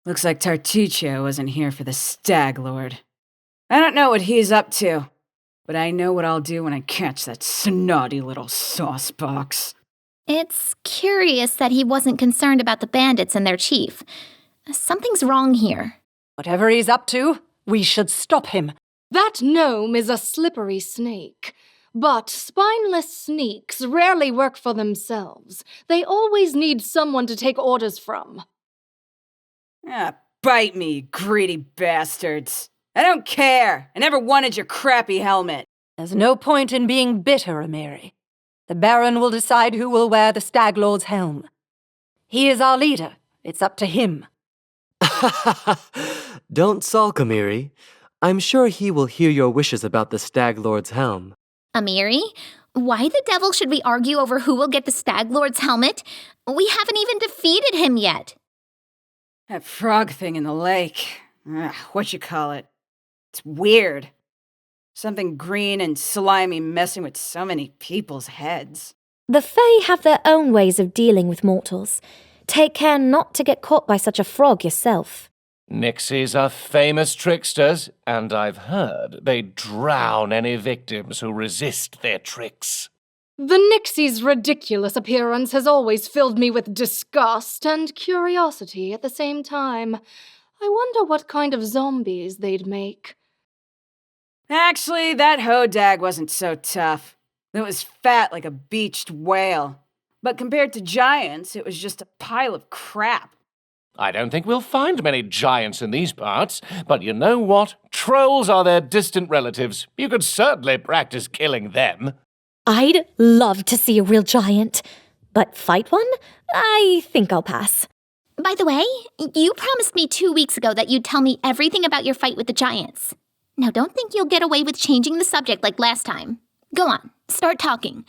Looks like Tartuccio wasn't here for the Stag Lord. I don't know what he's up to, but I know what I'll do when I catch that snotty little saucebox. It's curious that he wasn't concerned about the bandits and their chief. Something's wrong here. Whatever he's up to, we should stop him. That gnome is a slippery snake. But spineless sneaks rarely work for themselves. They always need someone to take orders from. Ah, bite me, you greedy bastards. I don't care. I never wanted your crappy helmet. There's no point in being bitter, Amiri. The Baron will decide who will wear the Stag Lord's helm. He is our leader. It's up to him. Don't sulk, Amiri. I'm sure he will hear your wishes about the Stag Lord's helm. Amiri, why the devil should we argue over who will get the Stag Lord's helmet? We haven't even defeated him yet. That frog thing in the lake. What you call it? It's weird. Something green and slimy messing with so many people's heads. The Fae have their own ways of dealing with mortals. Take care not to get caught by such a frog yourself. Nixies are famous tricksters, and I've heard they drown any victims who resist their tricks. The Nixie's ridiculous appearance has always filled me with disgust and curiosity at the same time. I wonder what kind of zombies they'd make. Actually, that hodag wasn't so tough. It was fat like a beached whale. But compared to giants, it was just a pile of crap. I don't think we'll find many giants in these parts, but you know what? Trolls are their distant relatives. You could certainly practice killing them. I'd love to see a real giant, but fight one? I think I'll pass. By the way, you promised me 2 weeks ago that you'd tell me everything about your fight with the giants. Now don't think you'll get away with changing the subject like last time. Go on, start talking.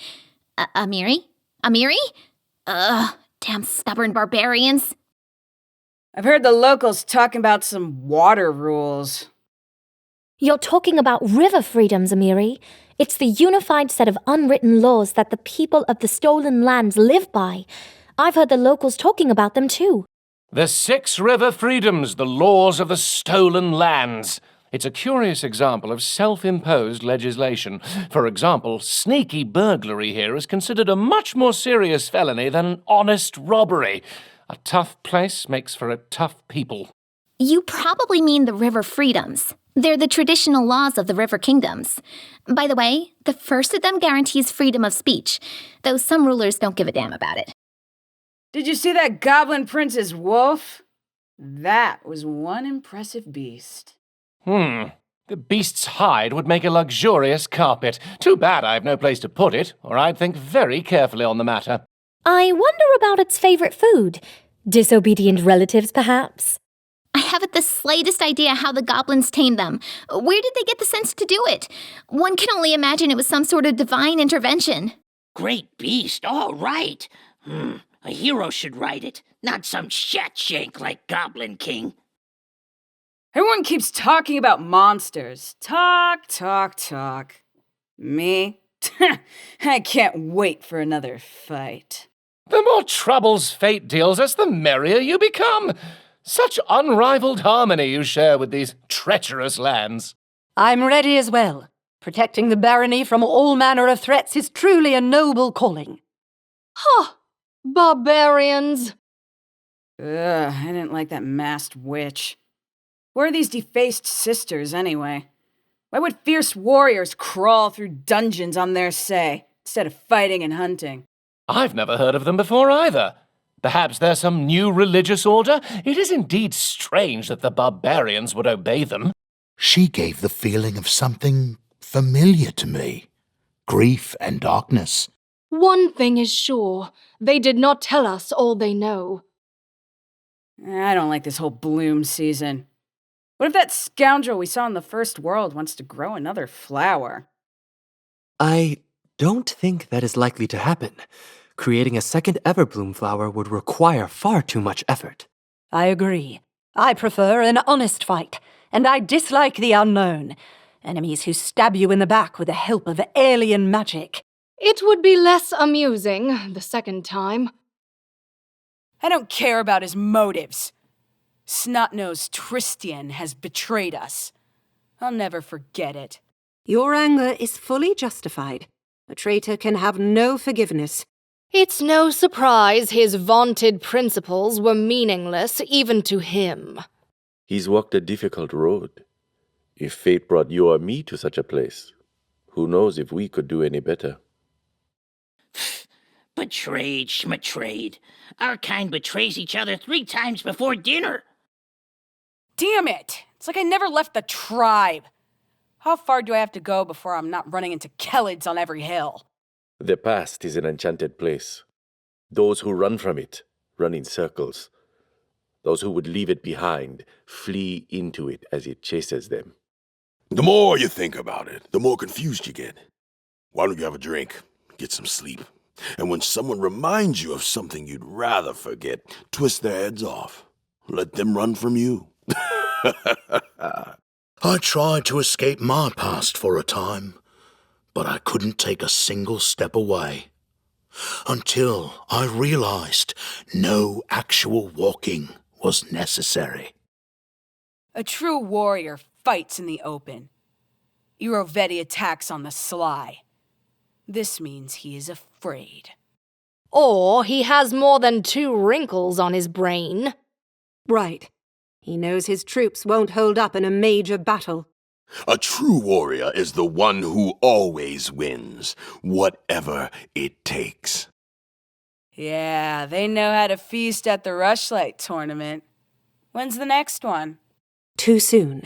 Amiri? Amiri? Damn stubborn barbarians. I've heard the locals talking about some water rules. You're talking about river freedoms, Amiri. It's the unified set of unwritten laws that the people of the stolen lands live by. I've heard the locals talking about them too. The 6 river freedoms, the laws of the stolen lands. It's a curious example of self-imposed legislation. For example, sneaky burglary here is considered a much more serious felony than an honest robbery. A tough place makes for a tough people. You probably mean the river freedoms. They're the traditional laws of the river kingdoms. By the way, the first of them guarantees freedom of speech, though some rulers don't give a damn about it. Did you see that goblin prince's wolf? That was one impressive beast. The beast's hide would make a luxurious carpet. Too bad I have no place to put it, or I'd think very carefully on the matter. I wonder about its favorite food. Disobedient relatives, perhaps? I haven't the slightest idea how the goblins tamed them. Where did they get the sense to do it? One can only imagine it was some sort of divine intervention. Great beast, all right. A hero should write it, not some shatshank like Goblin King. Everyone keeps talking about monsters. Talk, talk, talk. Me? I can't wait for another fight. The more troubles fate deals us, the merrier you become. Such unrivaled harmony you share with these treacherous lands. I'm ready as well. Protecting the barony from all manner of threats is truly a noble calling. Huh. Barbarians. I didn't like that masked witch. Where are these defaced sisters, anyway? Why would fierce warriors crawl through dungeons on their say, instead of fighting and hunting? I've never heard of them before either. Perhaps they're some new religious order? It is indeed strange that the barbarians would obey them. She gave the feeling of something familiar to me. Grief and darkness. One thing is sure, they did not tell us all they know. I don't like this whole bloom season. What if that scoundrel we saw in the First World wants to grow another flower? I don't think that is likely to happen. Creating a second Everbloom flower would require far too much effort. I agree. I prefer an honest fight, and I dislike the unknown. Enemies who stab you in the back with the help of alien magic. It would be less amusing the second time. I don't care about his motives. Snot-nosed Tristian has betrayed us. I'll never forget it. Your anger is fully justified. A traitor can have no forgiveness. It's no surprise his vaunted principles were meaningless even to him. He's walked a difficult road. If fate brought you or me to such a place, who knows if we could do any better? Betrayed, schmatrayed. Our kind betrays each other 3 times before dinner. Damn it! It's like I never left the tribe. How far do I have to go before I'm not running into Kellids on every hill? The past is an enchanted place. Those who run from it run in circles. Those who would leave it behind flee into it as it chases them. The more you think about it, the more confused you get. Why don't you have a drink, get some sleep, and when someone reminds you of something you'd rather forget, twist their heads off. Let them run from you. I tried to escape my past for a time, but I couldn't take a single step away. Until I realized no actual walking was necessary. A true warrior fights in the open. Irovetti attacks on the sly. This means he is afraid. Or he has more than 2 wrinkles on his brain. Right. He knows his troops won't hold up in a major battle. A true warrior is the one who always wins, whatever it takes. Yeah, they know how to feast at the Rushlight tournament. When's the next one? Too soon.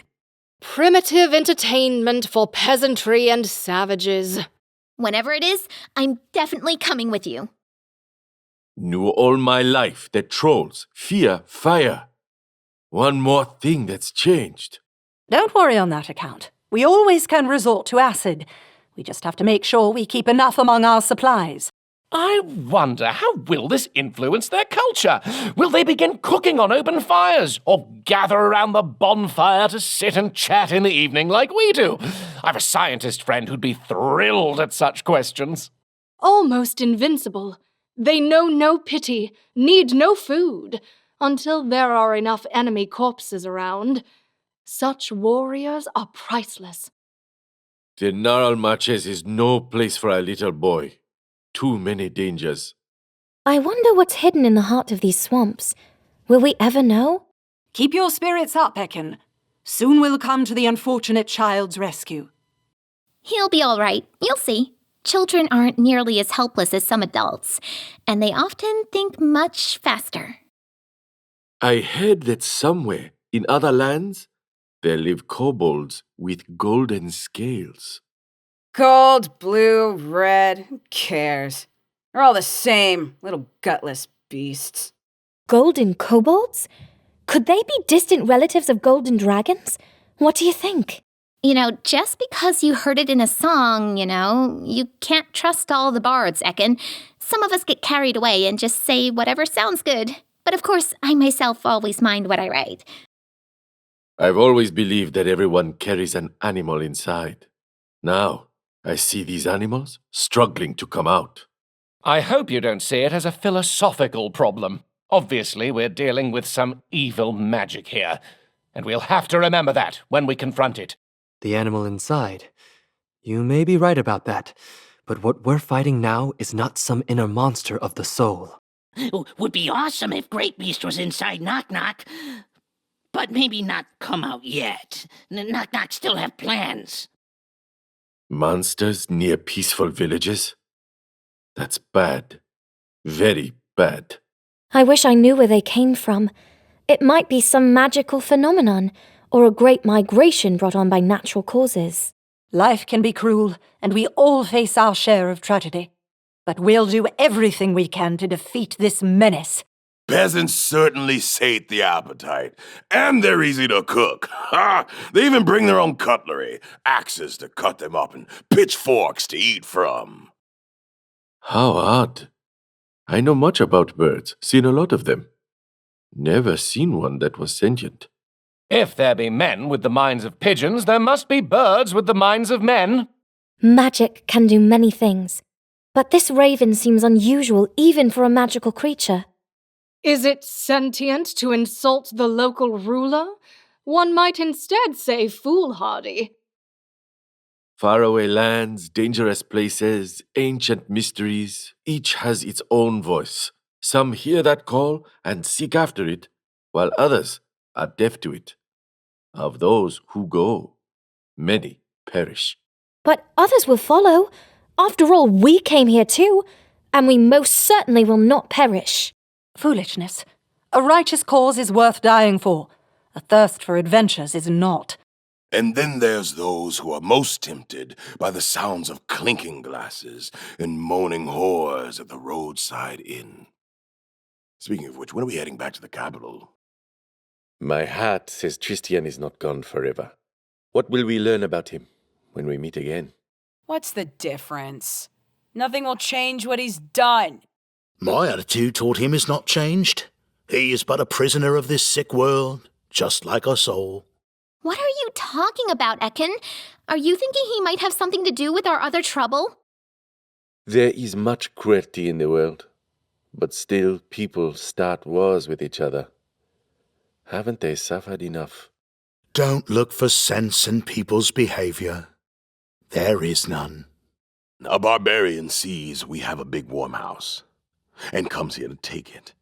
Primitive entertainment for peasantry and savages. Whenever it is, I'm definitely coming with you. Knew all my life that trolls fear fire. One more thing that's changed. Don't worry on that account. We always can resort to acid. We just have to make sure we keep enough among our supplies. I wonder, how will this influence their culture? Will they begin cooking on open fires, or gather around the bonfire to sit and chat in the evening like we do? I've a scientist friend who'd be thrilled at such questions. Almost invincible. They know no pity, need no food, until there are enough enemy corpses around. Such warriors are priceless. The Gnarl Marches is no place for a little boy. Too many dangers. I wonder what's hidden in the heart of these swamps. Will we ever know? Keep your spirits up, Ekin. Soon we'll come to the unfortunate child's rescue. He'll be all right. You'll see. Children aren't nearly as helpless as some adults, and they often think much faster. I heard that somewhere in other lands there live kobolds with golden scales. Gold, blue, red, who cares? They're all the same, little gutless beasts. Golden kobolds? Could they be distant relatives of golden dragons? What do you think? Just because you heard it in a song, you can't trust all the bards, Ekin. Some of us get carried away and just say whatever sounds good. But of course, I myself always mind what I write. I've always believed that everyone carries an animal inside. Now, I see these animals struggling to come out. I hope you don't see it as a philosophical problem. Obviously, we're dealing with some evil magic here, and we'll have to remember that when we confront it. The animal inside. You may be right about that, but what we're fighting now is not some inner monster of the soul. Would be awesome if Great Beast was inside Knock Knock. But maybe not come out yet. Knock Knock still have plans. Monsters near peaceful villages? That's bad. Very bad. I wish I knew where they came from. It might be some magical phenomenon, or a great migration brought on by natural causes. Life can be cruel, and we all face our share of tragedy. But we'll do everything we can to defeat this menace. Peasants certainly sate the appetite, and they're easy to cook. Ha! They even bring their own cutlery, axes to cut them up, and pitchforks to eat from. How odd. I know much about birds, seen a lot of them. Never seen one that was sentient. If there be men with the minds of pigeons, there must be birds with the minds of men. Magic can do many things, but this raven seems unusual even for a magical creature. Is it sentient to insult the local ruler? One might instead say foolhardy. Faraway lands, dangerous places, ancient mysteries, each has its own voice. Some hear that call and seek after it, while others are deaf to it. Of those who go, many perish. But others will follow. After all, we came here too, and we most certainly will not perish. Foolishness. A righteous cause is worth dying for. A thirst for adventures is not. And then there's those who are most tempted by the sounds of clinking glasses and moaning whores at the roadside inn. Speaking of which, when are we heading back to the capital? My heart says Tristian is not gone forever. What will we learn about him when we meet again? What's the difference? Nothing will change what he's done. My attitude toward him is not changed. He is but a prisoner of this sick world, just like us all. What are you talking about, Ekin? Are you thinking he might have something to do with our other trouble? There is much cruelty in the world, but still people start wars with each other. Haven't they suffered enough? Don't look for sense in people's behavior. There is none. A barbarian sees we have a big warm house and comes here to take it.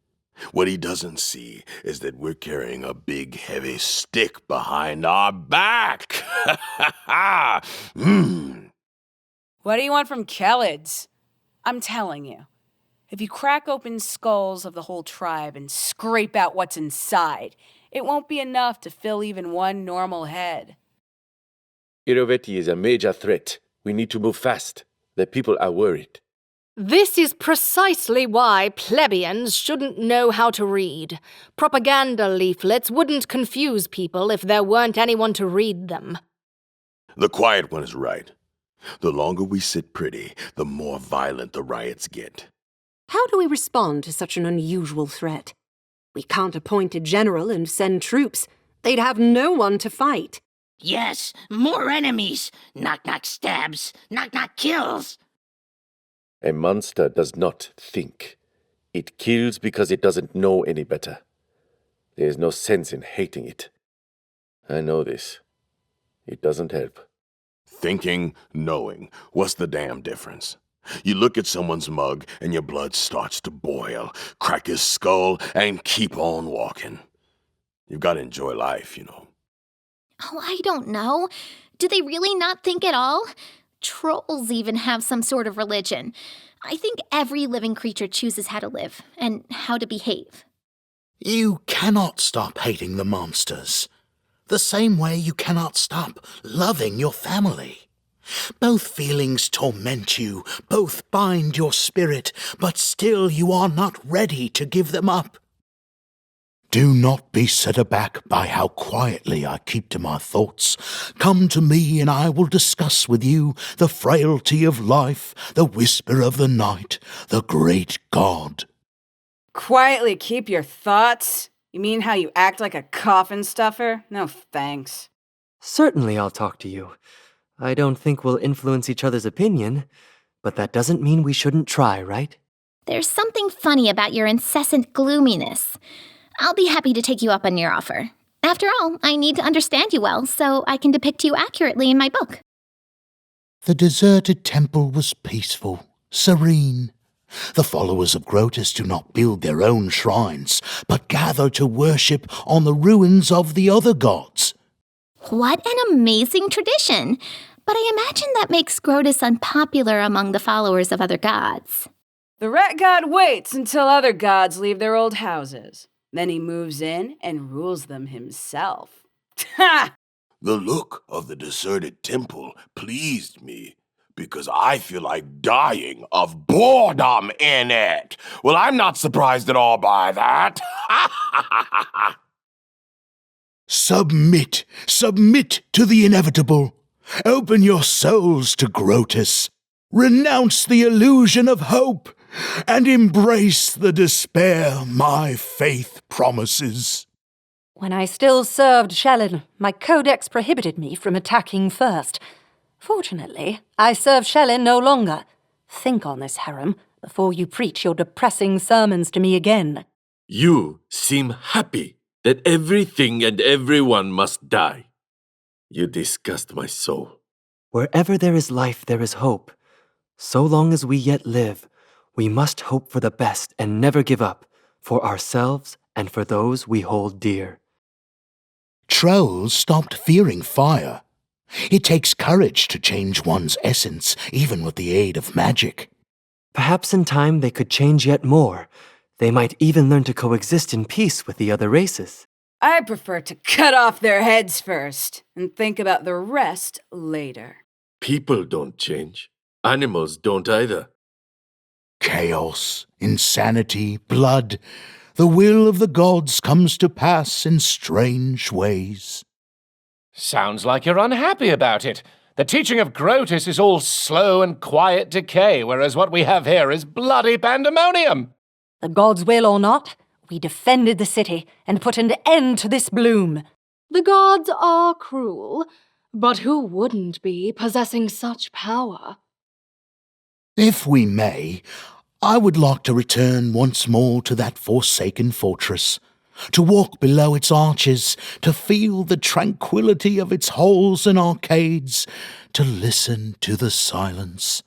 What he doesn't see is that we're carrying a big, heavy stick behind our back. What do you want from Kellids? I'm telling you, if you crack open skulls of the whole tribe and scrape out what's inside, it won't be enough to fill even one normal head. Iroveti is a major threat. We need to move fast. The people are worried. This is precisely why plebeians shouldn't know how to read. Propaganda leaflets wouldn't confuse people if there weren't anyone to read them. The quiet one is right. The longer we sit pretty, the more violent the riots get. How do we respond to such an unusual threat? We can't appoint a general and send troops. They'd have no one to fight. Yes, more enemies. Knock-knock stabs. Knock-knock kills. A monster does not think. It kills because it doesn't know any better. There is no sense in hating it. I know this. It doesn't help. Thinking, knowing, what's the damn difference? You look at someone's mug and your blood starts to boil, crack his skull, and keep on walking. You've got to enjoy life, you know. Oh, I don't know. Do they really not think at all? Trolls even have some sort of religion. I think every living creature chooses how to live and how to behave. You cannot stop hating the monsters. The same way you cannot stop loving your family. Both feelings torment you, both bind your spirit, but still you are not ready to give them up. Do not be set aback by how quietly I keep to my thoughts. Come to me and I will discuss with you the frailty of life, the whisper of the night, the great God. Quietly keep your thoughts? You mean how you act like a coffin stuffer? No thanks. Certainly I'll talk to you. I don't think we'll influence each other's opinion, but that doesn't mean we shouldn't try, right? There's something funny about your incessant gloominess. I'll be happy to take you up on your offer. After all, I need to understand you well, so I can depict you accurately in my book. The deserted temple was peaceful, serene. The followers of Grotus do not build their own shrines, but gather to worship on the ruins of the other gods. What an amazing tradition! But I imagine that makes Grotus unpopular among the followers of other gods. The rat god waits until other gods leave their old houses. Then he moves in and rules them himself. Ha! The look of the deserted temple pleased me because I feel like dying of boredom in it. Well, I'm not surprised at all by that. Submit to the inevitable. Open your souls to Grotus. Renounce the illusion of hope and embrace the despair my faith promises. When I still served Shellin, my codex prohibited me from attacking first. Fortunately, I serve Shellin no longer. Think on this, Harem, before you preach your depressing sermons to me again. You seem happy that everything and everyone must die. You disgust my soul. Wherever there is life, there is hope. So long as we yet live, we must hope for the best and never give up, for ourselves and for those we hold dear. Trolls stopped fearing fire. It takes courage to change one's essence, even with the aid of magic. Perhaps in time they could change yet more. They might even learn to coexist in peace with the other races. I prefer to cut off their heads first and think about the rest later. People don't change. Animals don't either. Chaos, insanity, blood. The will of the gods comes to pass in strange ways. Sounds like you're unhappy about it. The teaching of Grotus is all slow and quiet decay, whereas what we have here is bloody pandemonium. The gods will or not, we defended the city and put an end to this bloom. The gods are cruel, but who wouldn't be possessing such power? If we may, I would like to return once more to that forsaken fortress, to walk below its arches, to feel the tranquility of its halls and arcades, to listen to the silence.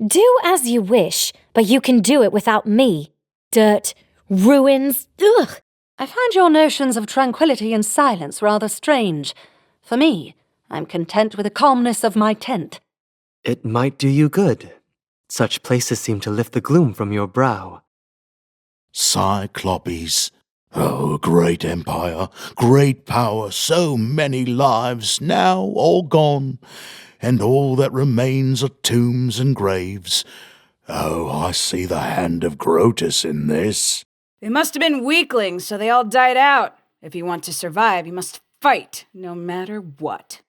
Do as you wish, but you can do it without me. Dirt, ruins, ugh! I find your notions of tranquility and silence rather strange. For me, I'm content with the calmness of my tent. It might do you good. Such places seem to lift the gloom from your brow. Cyclopes. Oh, great empire, great power, so many lives, now all gone, and all that remains are tombs and graves. Oh, I see the hand of Grotus in this. They must have been weaklings, so they all died out. If you want to survive, you must fight, no matter what.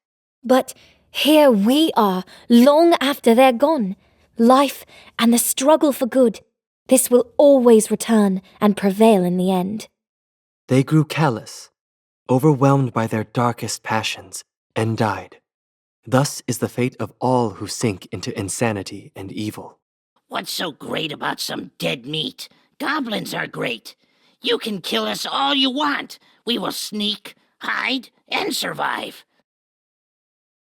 But here we are, long after they're gone. Life and the struggle for good. This will always return and prevail in the end. They grew callous, overwhelmed by their darkest passions, and died. Thus is the fate of all who sink into insanity and evil. What's so great about some dead meat? Goblins are great. You can kill us all you want. We will sneak, hide, and survive.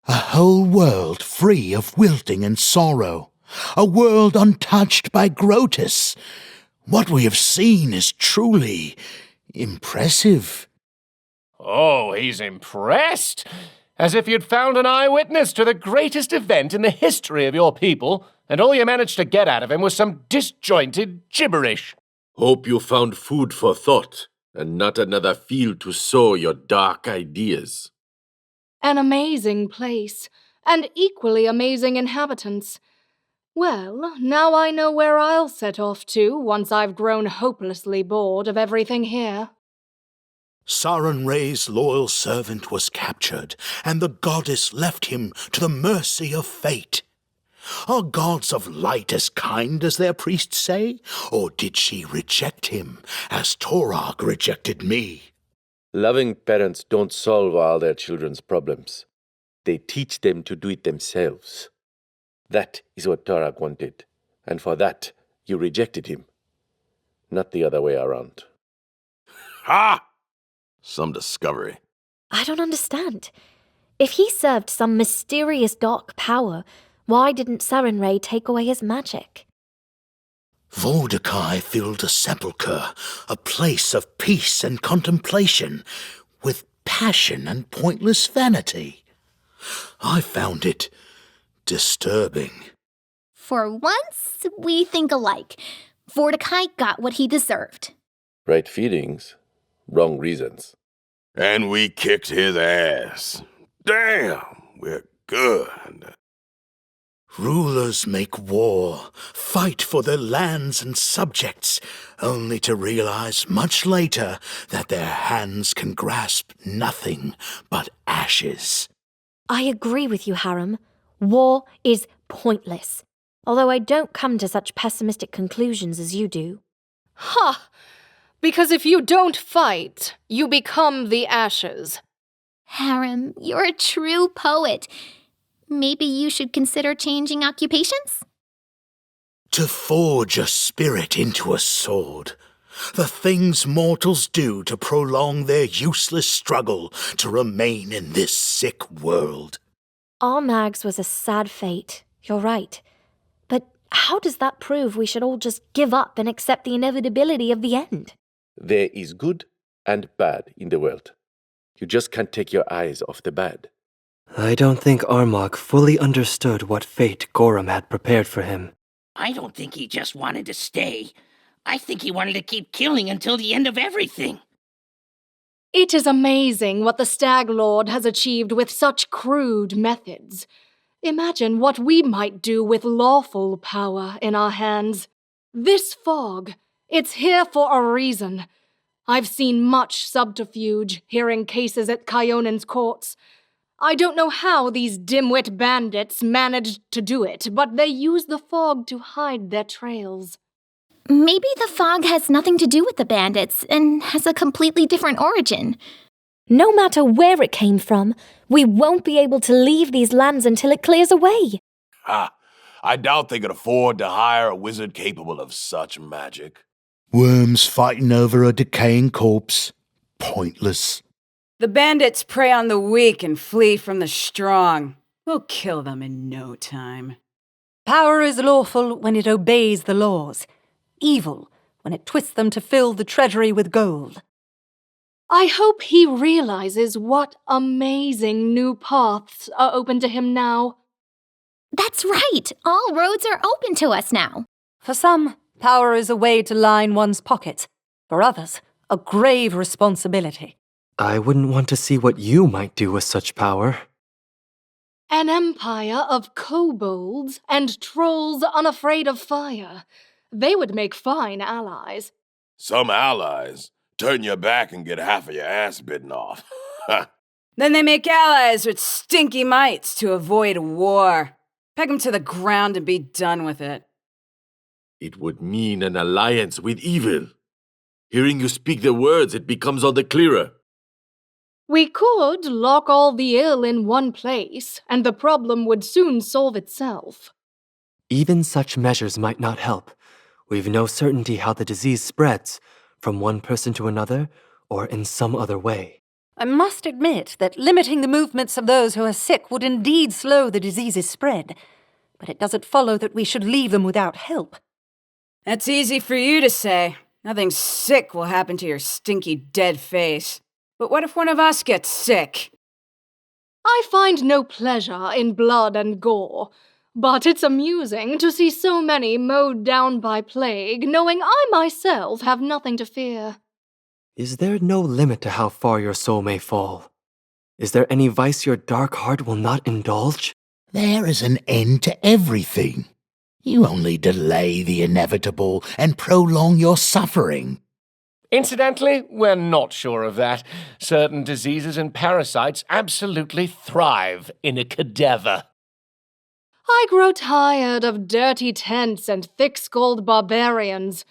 A whole world free of wilting and sorrow. A world untouched by Grotus. What we have seen is truly impressive. Oh, he's impressed. As if you'd found an eyewitness to the greatest event in the history of your people, and all you managed to get out of him was some disjointed gibberish. Hope you found food for thought, and not another field to sow your dark ideas. An amazing place, and equally amazing inhabitants. Well, now I know where I'll set off to once I've grown hopelessly bored of everything here. Sarenrae's loyal servant was captured, and the goddess left him to the mercy of fate. Are gods of light as kind as their priests say, or did she reject him, as Torag rejected me? Loving parents don't solve all their children's problems. They teach them to do it themselves. That is what Torag wanted, and for that you rejected him. Not the other way around. Ha! Some discovery. I don't understand. If he served some mysterious dark power, why didn't Sarenrae take away his magic? Vordakai filled a sepulchre, a place of peace and contemplation, with passion and pointless vanity. I found it disturbing. For once, we think alike. Vordakai got what he deserved. Right feelings, wrong reasons. And we kicked his ass. Damn, we're good. Rulers make war, fight for their lands and subjects, only to realize much later that their hands can grasp nothing but ashes. I agree with you, Harem. War is pointless. Although I don't come to such pessimistic conclusions as you do. Ha! Because if you don't fight, you become the ashes. Harem, you're a true poet. Maybe you should consider changing occupations? To forge a spirit into a sword, The things mortals do to prolong their useless struggle to remain in this sick world. Our Mags was a sad fate, you're right. But how does that prove we should all just give up and accept the inevitability of the end? There is good and bad in the world. You just can't take your eyes off the bad. I don't think Armagh fully understood what fate Gorham had prepared for him. I don't think he just wanted to stay. I think he wanted to keep killing until the end of everything. It is amazing what the Stag Lord has achieved with such crude methods. Imagine what we might do with lawful power in our hands. This fog, it's here for a reason. I've seen much subterfuge, hearing cases at Kyonen's courts. I don't know how these dimwit bandits managed to do it, but they use the fog to hide their trails. Maybe the fog has nothing to do with the bandits and has a completely different origin. No matter where it came from, we won't be able to leave these lands until it clears away. Ha! I doubt they could afford to hire a wizard capable of such magic. Worms fighting over a decaying corpse. Pointless. The bandits prey on the weak and flee from the strong. We'll kill them in no time. Power is lawful when it obeys the laws. Evil when it twists them to fill the treasury with gold. I hope he realizes what amazing new paths are open to him now. That's right. All roads are open to us now. For some, power is a way to line one's pockets. For others, a grave responsibility. I wouldn't want to see what you might do with such power. An empire of kobolds and trolls unafraid of fire. They would make fine allies. Some allies turn your back and get half of your ass bitten off. Then they make allies with stinky mites to avoid war. Peg them to the ground and be done with it. It would mean an alliance with evil. Hearing you speak the words, it becomes all the clearer. We could lock all the ill in one place, and the problem would soon solve itself. Even such measures might not help. We've no certainty how the disease spreads, from one person to another, or in some other way. I must admit that limiting the movements of those who are sick would indeed slow the disease's spread, but it doesn't follow that we should leave them without help. That's easy for you to say. Nothing sick will happen to your stinky dead face. But what if one of us gets sick? I find no pleasure in blood and gore, but it's amusing to see so many mowed down by plague, knowing I myself have nothing to fear. Is there no limit to how far your soul may fall? Is there any vice your dark heart will not indulge? There is an end to everything. You only delay the inevitable and prolong your suffering. Incidentally, we're not sure of that. Certain diseases and parasites absolutely thrive in a cadaver. I grow tired of dirty tents and thick-skulled barbarians.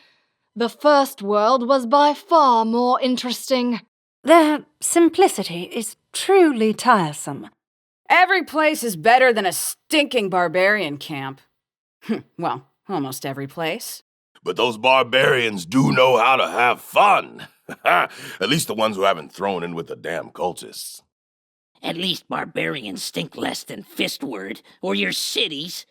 The first world was by far more interesting. Their simplicity is truly tiresome. Every place is better than a stinking barbarian camp. Well, almost every place. But those barbarians do know how to have fun. At least the ones who haven't thrown in with the damn cultists. At least barbarians stink less than Fistward or your cities.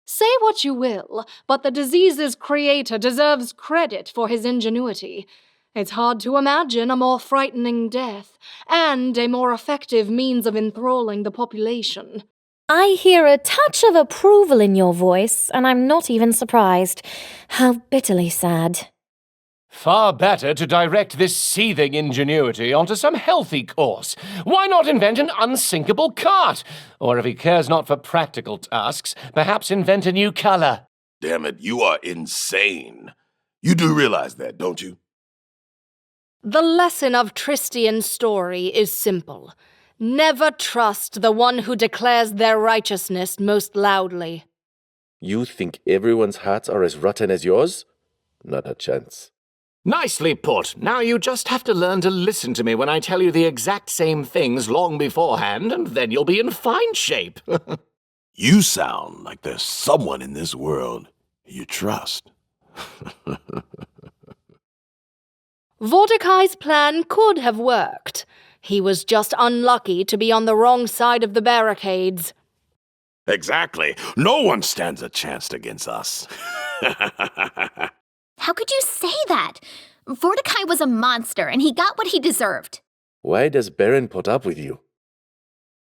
Say what you will, but the disease's creator deserves credit for his ingenuity. It's hard to imagine a more frightening death, and a more effective means of enthralling the population. I hear a touch of approval in your voice, and I'm not even surprised. How bitterly sad. Far better to direct this seething ingenuity onto some healthy course. Why not invent an unsinkable cart? Or if he cares not for practical tasks, perhaps invent a new color. Damn it, you are insane. You do realize that, don't you? The lesson of Tristian's story is simple. Never trust the one who declares their righteousness most loudly. You think everyone's hearts are as rotten as yours? Not a chance. Nicely put. Now you just have to learn to listen to me when I tell you the exact same things long beforehand, and then you'll be in fine shape. You sound like there's someone in this world you trust. Mordecai's plan could have worked. He was just unlucky to be on the wrong side of the barricades. Exactly. No one stands a chance against us. How could you say that? Mordecai was a monster, and he got what he deserved. Why does Baron put up with you?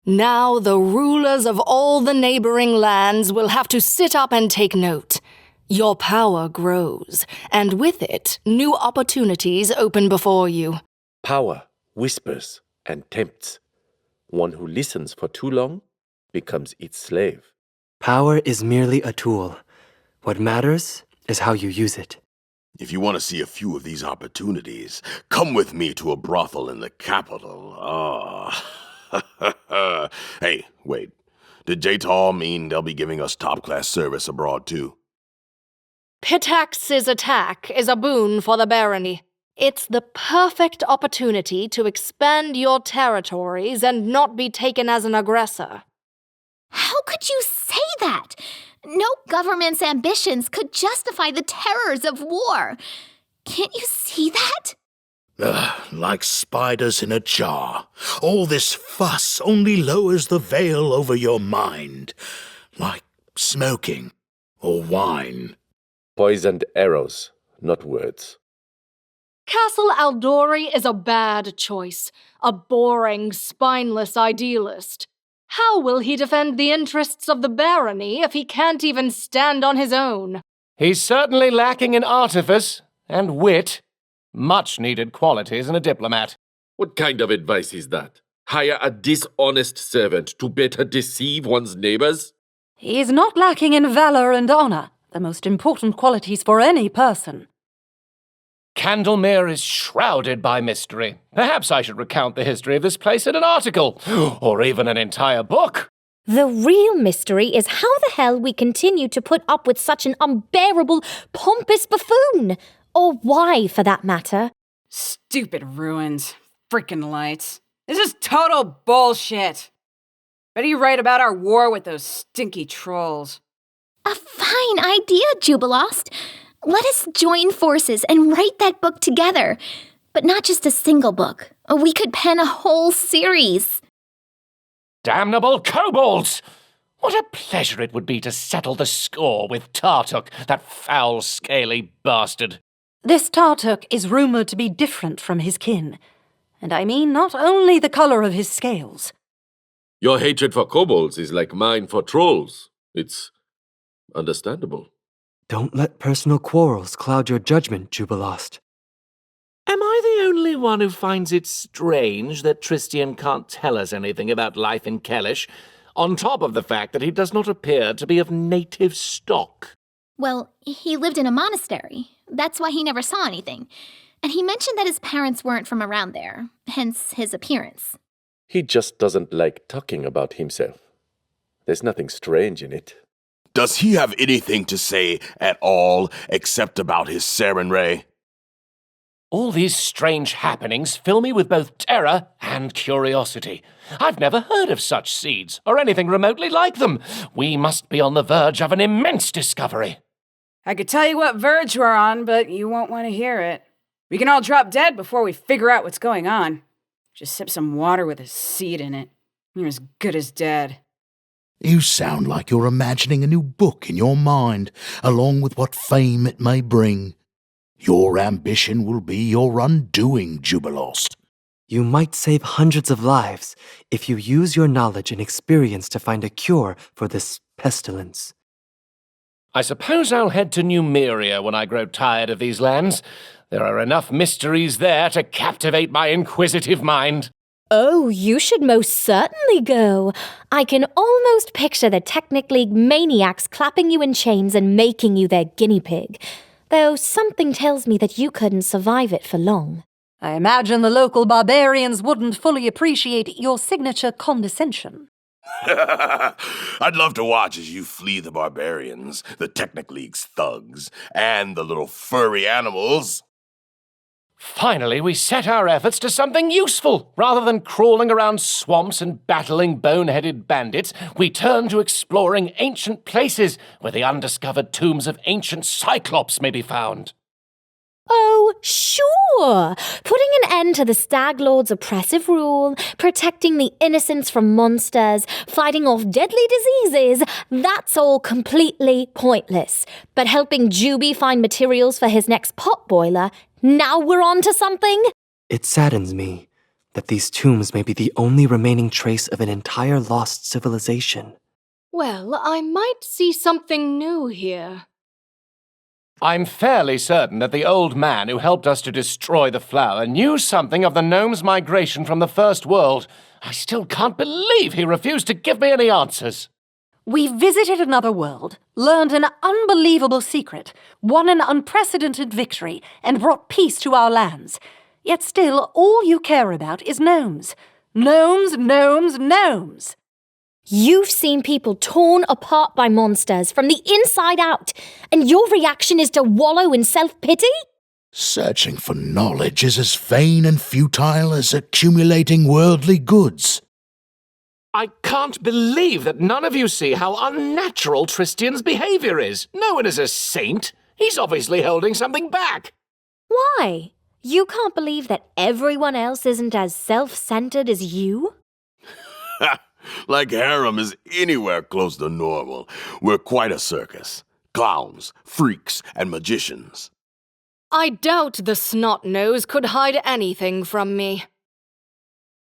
Now the rulers of all the neighboring lands will have to sit up and take note. Your power grows, and with it, new opportunities open before you. Power whispers and tempts. One who listens for too long becomes its slave. Power is merely a tool. What matters is how you use it. If you want to see a few of these opportunities, come with me to a brothel in the capital. Hey, wait. Did Jaytal mean they'll be giving us top-class service abroad, too? Pitax's attack is a boon for the barony. It's the perfect opportunity to expand your territories and not be taken as an aggressor. How could you say that? No government's ambitions could justify the terrors of war. Can't you see that? Like spiders in a jar. All this fuss only lowers the veil over your mind. Like smoking or wine. Poisoned arrows, not words. Castle Aldori is a bad choice. A boring, spineless idealist. How will he defend the interests of the barony if he can't even stand on his own? He's certainly lacking in artifice and wit. Much-needed qualities in a diplomat. What kind of advice is that? Hire a dishonest servant to better deceive one's neighbors? He's not lacking in valor and honor, the most important qualities for any person. Candlemere is shrouded by mystery. Perhaps I should recount the history of this place in an article, or even an entire book. The real mystery is how the hell we continue to put up with such an unbearable, pompous buffoon. Or why, for that matter. Stupid ruins. Freaking lights. This is total bullshit. Better you write about our war with those stinky trolls. A fine idea, Jubilost. Let us join forces and write that book together. But not just a single book. We could pen a whole series. Damnable kobolds! What a pleasure it would be to settle the score with Tartuk, that foul, scaly bastard. This Tartuk is rumoured to be different from his kin. And I mean not only the colour of his scales. Your hatred for kobolds is like mine for trolls. It's understandable. Don't let personal quarrels cloud your judgment, Jubilost. Am I the only one who finds it strange that Tristian can't tell us anything about life in Kellish, on top of the fact that he does not appear to be of native stock? Well, he lived in a monastery. That's why he never saw anything. And he mentioned that his parents weren't from around there, hence his appearance. He just doesn't like talking about himself. There's nothing strange in it. Does he have anything to say at all except about his Sarenrae? All these strange happenings fill me with both terror and curiosity. I've never heard of such seeds, or anything remotely like them. We must be on the verge of an immense discovery. I could tell you what verge we're on, but you won't want to hear it. We can all drop dead before we figure out what's going on. Just sip some water with a seed in it. You're as good as dead. You sound like you're imagining a new book in your mind, along with what fame it may bring. Your ambition will be your undoing, Jubilost. You might save hundreds of lives if you use your knowledge and experience to find a cure for this pestilence. I suppose I'll head to Numeria when I grow tired of these lands. There are enough mysteries there to captivate my inquisitive mind. Oh, you should most certainly go. I can almost picture the Technic League maniacs clapping you in chains and making you their guinea pig. Though something tells me that you couldn't survive it for long. I imagine the local barbarians wouldn't fully appreciate your signature condescension. I'd love to watch as you flee the barbarians, the Technic League's thugs, and the little furry animals. Finally, we set our efforts to something useful. Rather than crawling around swamps and battling bone-headed bandits, we turn to exploring ancient places where the undiscovered tombs of ancient Cyclops may be found. Oh, sure. Putting an end to the Stag Lord's oppressive rule, protecting the innocents from monsters, fighting off deadly diseases, that's all completely pointless. But helping Juby find materials for his next pot boiler, now we're on to something? It saddens me that these tombs may be the only remaining trace of an entire lost civilization. Well, I might see something new here. I'm fairly certain that the old man who helped us to destroy the flower knew something of the gnomes' migration from the First World. I still can't believe he refused to give me any answers. We visited another world, learned an unbelievable secret, won an unprecedented victory, and brought peace to our lands. Yet still, all you care about is gnomes. Gnomes, gnomes, gnomes! You've seen people torn apart by monsters from the inside out, and your reaction is to wallow in self-pity? Searching for knowledge is as vain and futile as accumulating worldly goods. I can't believe that none of you see how unnatural Tristian's behavior is. No one is a saint. He's obviously holding something back. Why? You can't believe that everyone else isn't as self-centered as you? Like Harem is anywhere close to normal. We're quite a circus. Clowns, freaks, and magicians. I doubt the snot-nose could hide anything from me.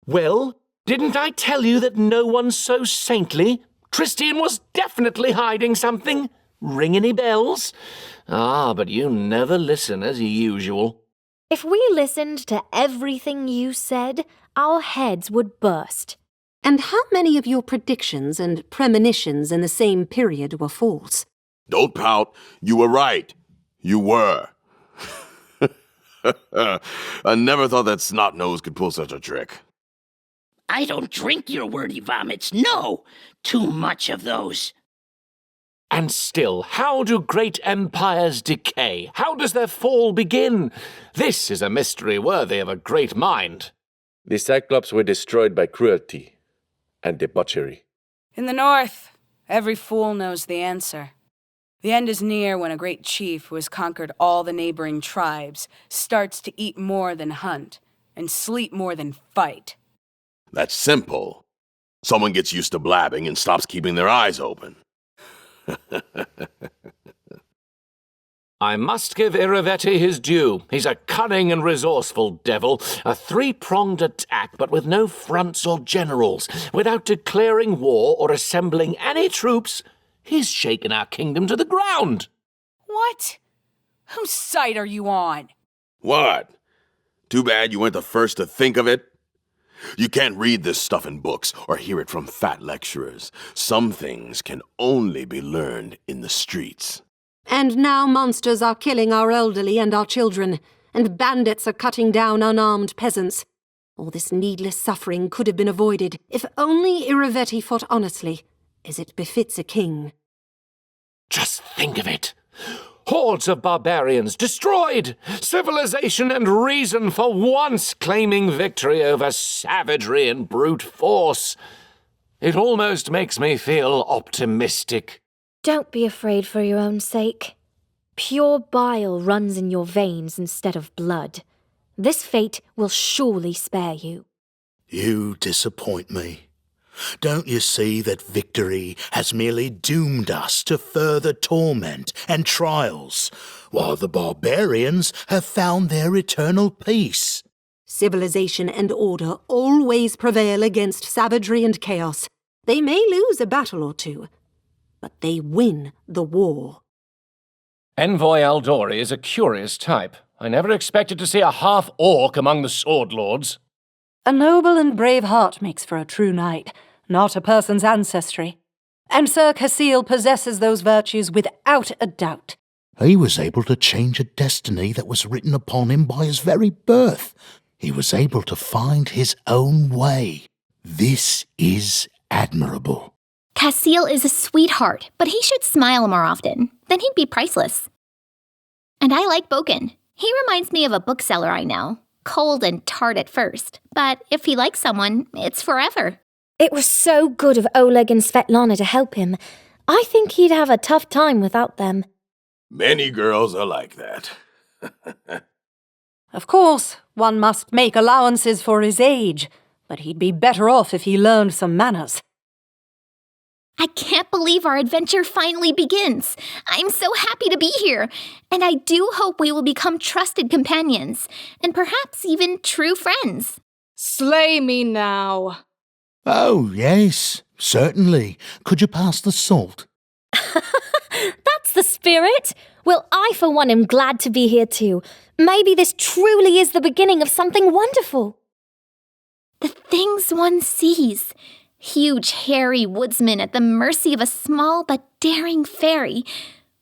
Well, didn't I tell you that no one's so saintly? Tristian was definitely hiding something. Ring any bells? Ah, but you never listen as usual. If we listened to everything you said, our heads would burst. And how many of your predictions and premonitions in the same period were false? Don't pout. You were right. You were. I never thought that snot-nose could pull such a trick. I don't drink your wordy vomits, no! Too much of those. And still, how do great empires decay? How does their fall begin? This is a mystery worthy of a great mind. The Cyclops were destroyed by cruelty and debauchery. In the north, every fool knows the answer. The end is near when a great chief who has conquered all the neighboring tribes starts to eat more than hunt and sleep more than fight. That's simple. Someone gets used to blabbing and stops keeping their eyes open. I must give Iravetti his due. He's a cunning and resourceful devil, a three-pronged attack, but with no fronts or generals. Without declaring war or assembling any troops, he's shaken our kingdom to the ground. What? Whose side are you on? What? Too bad you weren't the first to think of it. You can't read this stuff in books or hear it from fat lecturers. Some things can only be learned in the streets. And now monsters are killing our elderly and our children, and bandits are cutting down unarmed peasants. All this needless suffering could have been avoided if only Iravetti fought honestly, as it befits a king. Just think of it. Hordes of barbarians destroyed. Civilization and reason for once claiming victory over savagery and brute force. It almost makes me feel optimistic. Don't be afraid for your own sake. Pure bile runs in your veins instead of blood. This fate will surely spare you. You disappoint me. Don't you see that victory has merely doomed us to further torment and trials, while the barbarians have found their eternal peace? Civilization and order always prevail against savagery and chaos. They may lose a battle or two, but they win the war. Envoy Aldori is a curious type. I never expected to see a half-orc among the sword lords. A noble and brave heart makes for a true knight, not a person's ancestry. And Sir Casil possesses those virtues without a doubt. He was able to change a destiny that was written upon him by his very birth. He was able to find his own way. This is admirable. Casil is a sweetheart, but he should smile more often. Then he'd be priceless. And I like Boken. He reminds me of a bookseller I know. Cold and tart at first, but if he likes someone, it's forever. It was so good of Oleg and Svetlana to help him. I think he'd have a tough time without them. Many girls are like that. Of course, one must make allowances for his age, but he'd be better off if he learned some manners. I can't believe our adventure finally begins. I'm so happy to be here, and I do hope we will become trusted companions, and perhaps even true friends. Slay me now. Oh, yes, certainly. Could you pass the salt? That's the spirit! Well, I for one am glad to be here too. Maybe this truly is the beginning of something wonderful. The things one sees. Huge, hairy woodsmen at the mercy of a small but daring fairy.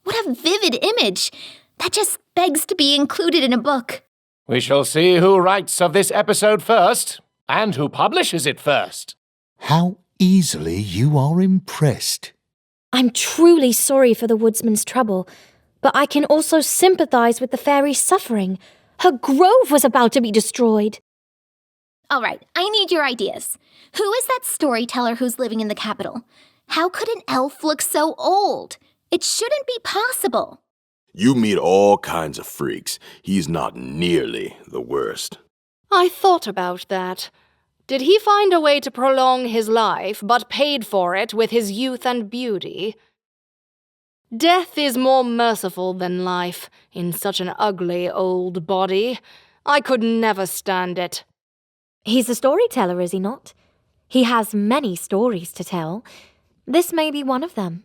What a vivid image! That just begs to be included in a book. We shall see who writes of this episode first, and who publishes it first. How easily you are impressed. I'm truly sorry for the woodsman's trouble, but I can also sympathize with the fairy's suffering. Her grove was about to be destroyed. All right, I need your ideas. Who is that storyteller who's living in the capital? How could an elf look so old? It shouldn't be possible. You meet all kinds of freaks. He's not nearly the worst. I thought about that. Did he find a way to prolong his life, but paid for it with his youth and beauty? Death is more merciful than life in such an ugly old body. I could never stand it. He's a storyteller, is he not? He has many stories to tell. This may be one of them.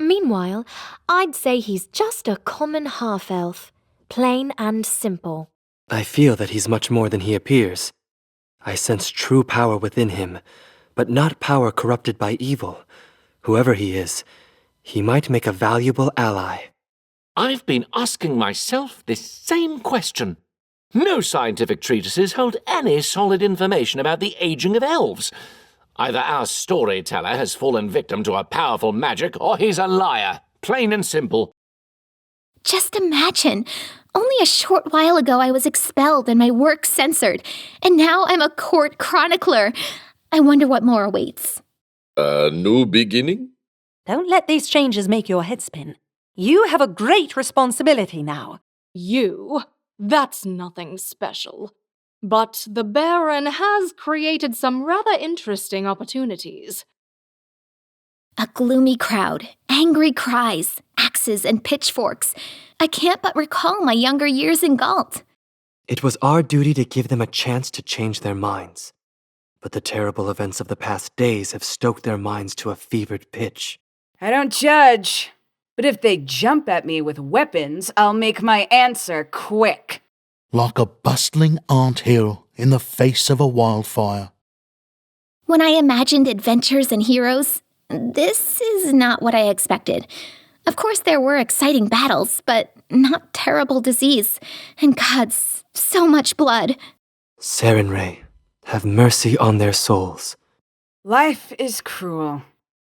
Meanwhile, I'd say he's just a common half-elf, plain and simple. I feel that he's much more than he appears. I sense true power within him, but not power corrupted by evil. Whoever he is, he might make a valuable ally. I've been asking myself this same question. No scientific treatises hold any solid information about the aging of elves. Either our storyteller has fallen victim to a powerful magic, or he's a liar. Plain and simple. Just imagine. Only a short while ago I was expelled and my work censored, and now I'm a court chronicler. I wonder what more awaits. A new beginning? Don't let these changes make your head spin. You have a great responsibility now. You? That's nothing special. But the Baron has created some rather interesting opportunities. A gloomy crowd, angry cries, axes and pitchforks. I can't but recall my younger years in Galt. It was our duty to give them a chance to change their minds. But the terrible events of the past days have stoked their minds to a fevered pitch. I don't judge, but if they jump at me with weapons, I'll make my answer quick. Like a bustling anthill in the face of a wildfire. When I imagined adventures and heroes, this is not what I expected. Of course there were exciting battles, but not terrible disease. And gods, so much blood. Sarenrae, have mercy on their souls. Life is cruel.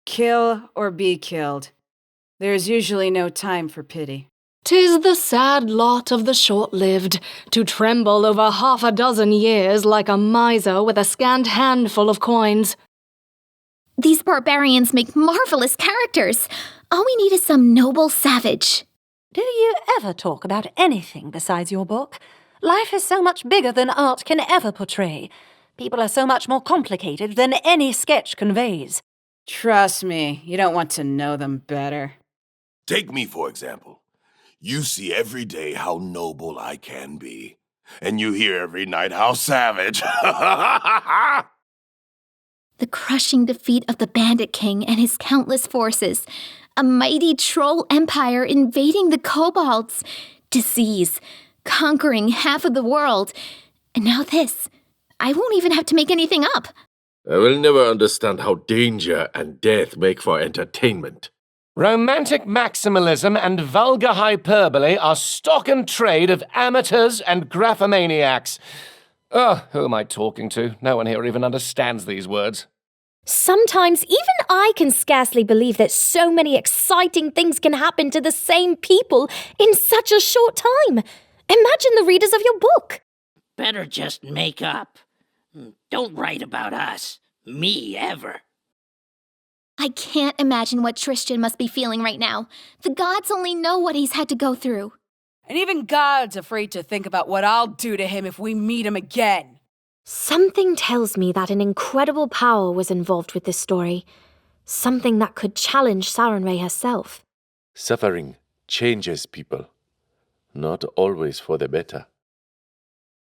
Kill or be killed. There's usually no time for pity. 'Tis the sad lot of the short-lived, to tremble over 6 years like a miser with a scant handful of coins. These barbarians make marvelous characters. All we need is some noble savage. Do you ever talk about anything besides your book? Life is so much bigger than art can ever portray. People are so much more complicated than any sketch conveys. Trust me, you don't want to know them better. Take me, for example. You see every day how noble I can be, and you hear every night how savage. The crushing defeat of the Bandit King and his countless forces. A mighty troll empire invading the kobolds. Disease. Conquering half of the world. And now this. I won't even have to make anything up. I will never understand how danger and death make for entertainment. Romantic maximalism and vulgar hyperbole are stock and trade of amateurs and graphomaniacs. Oh, who am I talking to? No one here even understands these words. Sometimes even I can scarcely believe that so many exciting things can happen to the same people in such a short time. Imagine the readers of your book. Better just make up. Don't write about us. Me ever. I can't imagine what Tristan must be feeling right now. The gods only know what he's had to go through. And even God's afraid to think about what I'll do to him if we meet him again. Something tells me that an incredible power was involved with this story. Something that could challenge Sarenrae herself. Suffering changes people, not always for the better.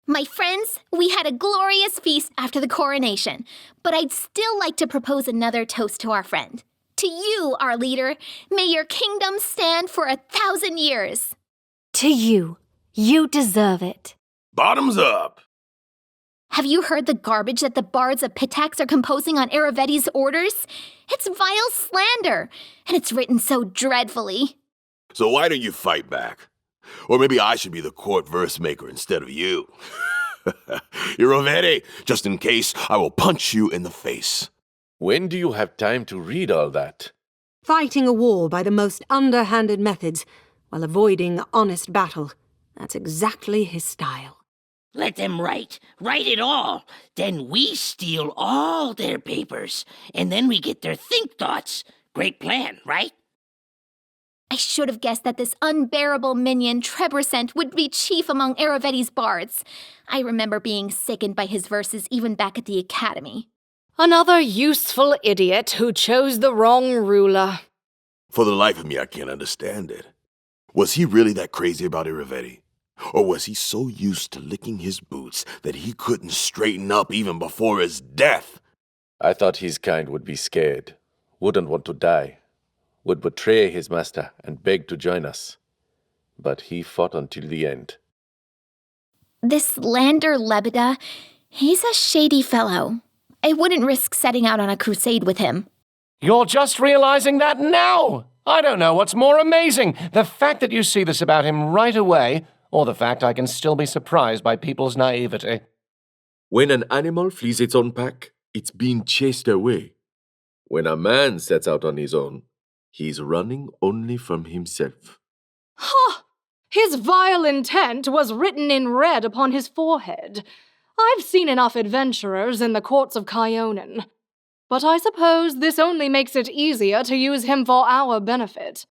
My friends, we had a glorious feast after the coronation, but I'd still like to propose another toast to our friend. To you, our leader, may your kingdom stand for 1,000 years. To you. You deserve it. Bottoms up! Have you heard the garbage that the bards of Pitax are composing on Aravetti's orders? It's vile slander, and it's written so dreadfully. So why don't you fight back? Or maybe I should be the court verse maker instead of you. Aravetti, just in case, I will punch you in the face. When do you have time to read all that? Fighting a war by the most underhanded methods, while avoiding honest battle. That's exactly his style. Let them write. Write it all. Then we steal all their papers. And then we get their think thoughts. Great plan, right? I should have guessed that this unbearable minion, Trebrescent, would be chief among Aravetti's bards. I remember being sickened by his verses even back at the academy. Another useful idiot who chose the wrong ruler. For the life of me, I can't understand it. Was he really that crazy about Aravetti? Or was he so used to licking his boots that he couldn't straighten up even before his death? I thought his kind would be scared, wouldn't want to die, would betray his master and beg to join us. But he fought until the end. This Lander Lebeda, he's a shady fellow. I wouldn't risk setting out on a crusade with him. You're just realizing that now! I don't know what's more amazing, the fact that you see this about him right away, or the fact I can still be surprised by people's naivety. When an animal flees its own pack, it's being chased away. When a man sets out on his own, he's running only from himself. Ha! His vile intent was written in red upon his forehead. I've seen enough adventurers in the courts of Kyonin. But I suppose this only makes it easier to use him for our benefit.